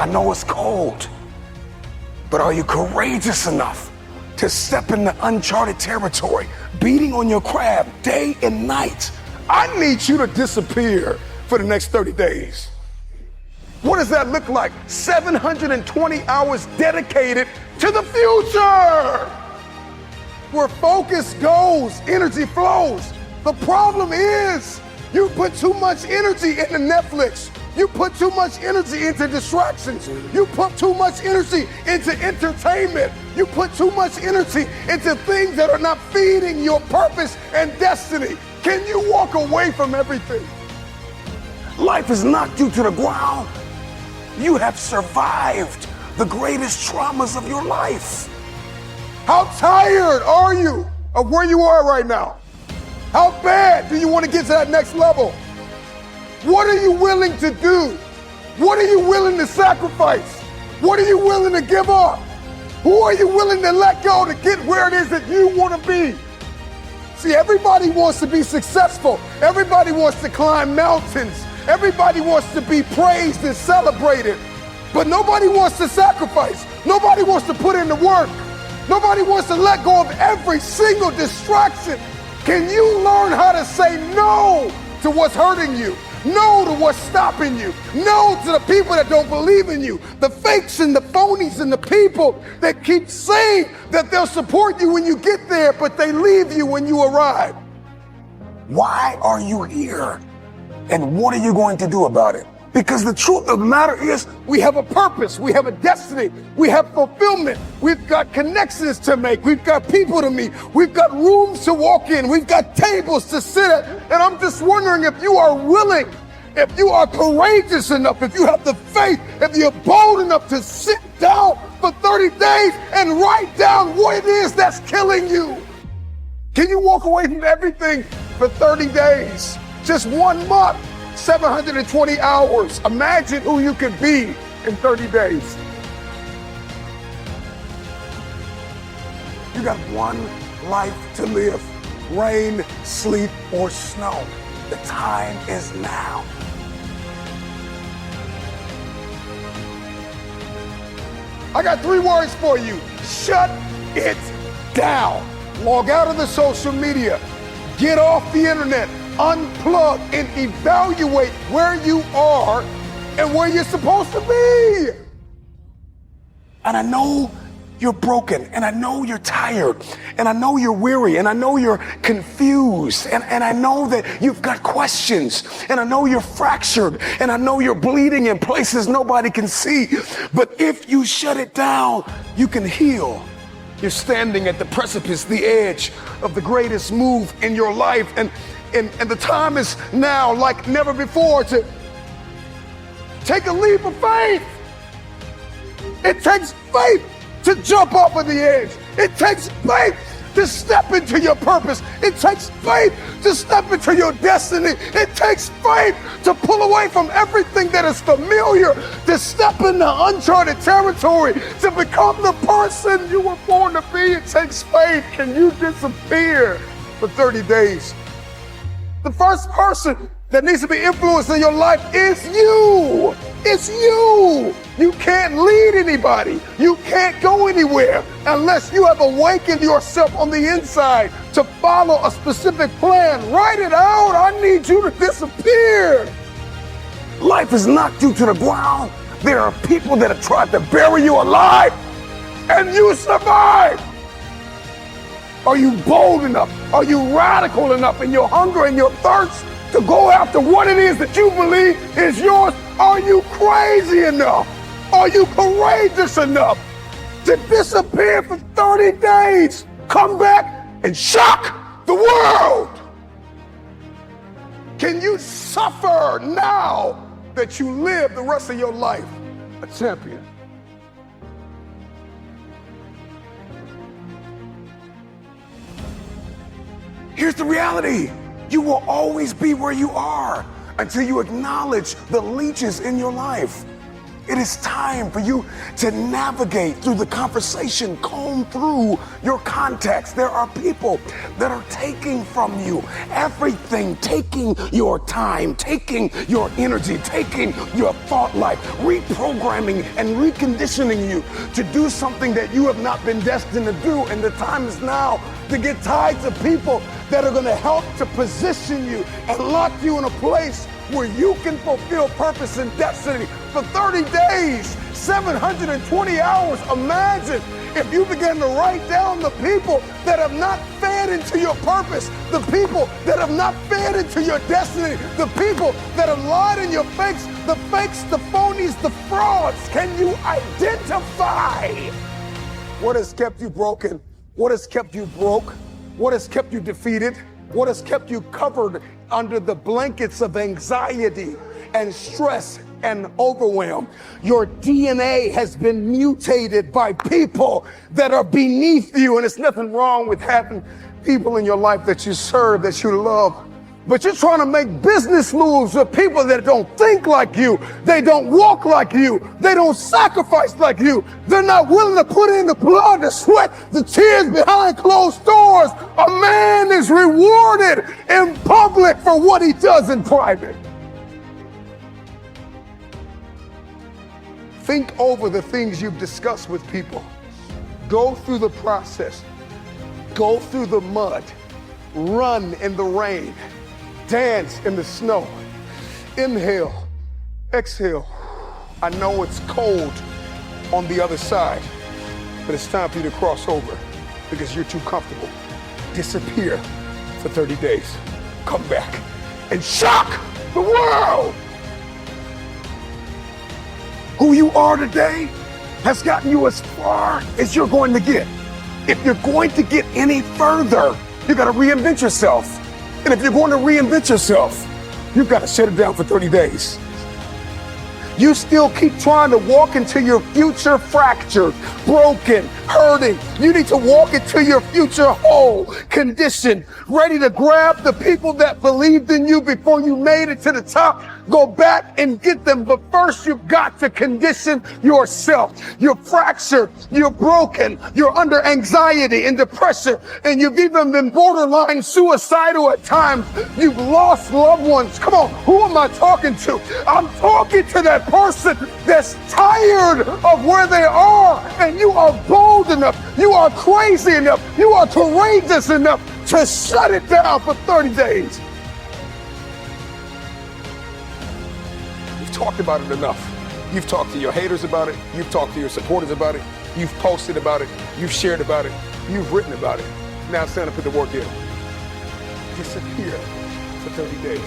I know it's cold, but are you courageous enough to step into uncharted territory, beating on your crab day and night? I need you to disappear for the next 30 days. What does that look like? 720 hours dedicated to the future. Where focus goes, energy flows. The problem is you put too much energy into Netflix. You put too much energy into distractions. You put too much energy into entertainment. You put too much energy into things that are not feeding your purpose and destiny. Can you walk away from everything? Life has knocked you to the ground. You have survived the greatest traumas of your life. How tired are you of where you are right now? How bad do you want to get to that next level? What are you willing to do? What are you willing to sacrifice? What are you willing to give up? Who are you willing to let go to get where it is that you want to be? See, everybody wants to be successful. Everybody wants to climb mountains. Everybody wants to be praised and celebrated. But nobody wants to sacrifice. Nobody wants to put in the work. Nobody wants to let go of every single distraction. Can you learn how to say no to what's hurting you? No to what's stopping you. No to the people that don't believe in you. The fakes and the phonies and the people that keep saying that they'll support you when you get there, but they leave you when you arrive. Why are you here? And what are you going to do about it? Because the truth of the matter is, we have a purpose, we have a destiny, we have fulfillment, we've got connections to make, we've got people to meet, we've got rooms to walk in, we've got tables to sit at, and I'm just wondering if you are willing, if you are courageous enough, if you have the faith, if you're bold enough to sit down for 30 days and write down what it is that's killing you. Can you walk away from everything for 30 days? Just 1 month. 720 hours. Imagine who you could be in 30 days. You got one life to live. Rain, sleet, or snow. The time is now. I got 3 words for you. Shut it down. Log out of the social media. Get off the internet. Unplug and evaluate where you are and where you're supposed to be. And I know you're broken, and I know you're tired, and I know you're weary, and I know you're confused, and I know that you've got questions, and I know you're fractured, and I know you're bleeding in places nobody can see. But if you shut it down, you can heal. You're standing at the precipice, the edge of the greatest move in your life, and the time is now like never before to take a leap of faith. It takes faith to jump off of the edge. It takes faith to step into your purpose. It takes faith to step into your destiny. It takes faith to pull away from everything that is familiar, to step into uncharted territory, to become the person you were born to be. It takes faith. Can you disappear for 30 days? The first person that needs to be influenced in your life is you. It's you. You can't lead anybody. You can't go anywhere unless you have awakened yourself on the inside to follow a specific plan. Write it out. I need you to disappear. Life has knocked you to the ground. There are people that have tried to bury you alive, and you survived. Are you bold enough? Are you radical enough in your hunger and your thirst to go after what it is that you believe is yours? Are you crazy enough? Are you courageous enough to disappear for 30 days? Come back and shock the world. Can you suffer now that you live the rest of your life a champion? Here's the reality. You will always be where you are until you acknowledge the leeches in your life. It is time for you to navigate through the conversation, comb through your contacts. There are people that are taking from you everything, taking your time, taking your energy, taking your thought life, reprogramming and reconditioning you to do something that you have not been destined to do. And the time is now to get tied to people that are going to help to position you and lock you in a place where you can fulfill purpose and destiny for 30 days, 720 hours. Imagine if you began to write down the people that have not fed into your purpose, the people that have not fed into your destiny, the people that have lied in your fakes, the phonies, the frauds. Can you identify what has kept you broken? What has kept you broke? What has kept you defeated? What has kept you covered under the blankets of anxiety and stress and overwhelm? Your DNA has been mutated by people that are beneath you, and it's nothing wrong with having people in your life that you serve, that you love. But you're trying to make business moves with people that don't think like you. They don't walk like you. They don't sacrifice like you. They're not willing to put in the blood, the sweat, the tears behind closed doors. A man is rewarded in public for what he does in private. Think over the things you've discussed with people. Go through the process. Go through the mud. Run in the rain. Dance in the snow. Inhale, exhale. I know it's cold on the other side, but it's time for you to cross over because you're too comfortable. Disappear for 30 days. Come back and shock the world. Who you are today has gotten you as far as you're going to get. If you're going to get any further, you got to reinvent yourself. And if you're going to reinvent yourself, you've got to shut it down for 30 days. You still keep trying to walk into your future fractured, broken, hurting. You need to walk into your future whole, conditioned, ready to grab the people that believed in you before you made it to the top. Go back and get them. But first, you've got to condition yourself. You're fractured. You're broken. You're under anxiety and depression. And you've even been borderline suicidal at times. You've lost loved ones. Come on, who am I talking to? I'm talking to that person that's tired of where they are. And you are bold enough. You are crazy enough. You are courageous enough to shut it down for 30 days. Talked about it enough. You've talked to your haters about it. You've talked to your supporters about it. You've posted about it. You've shared about it. You've written about it. Now it's time to put the work in. Disappear for 30 days.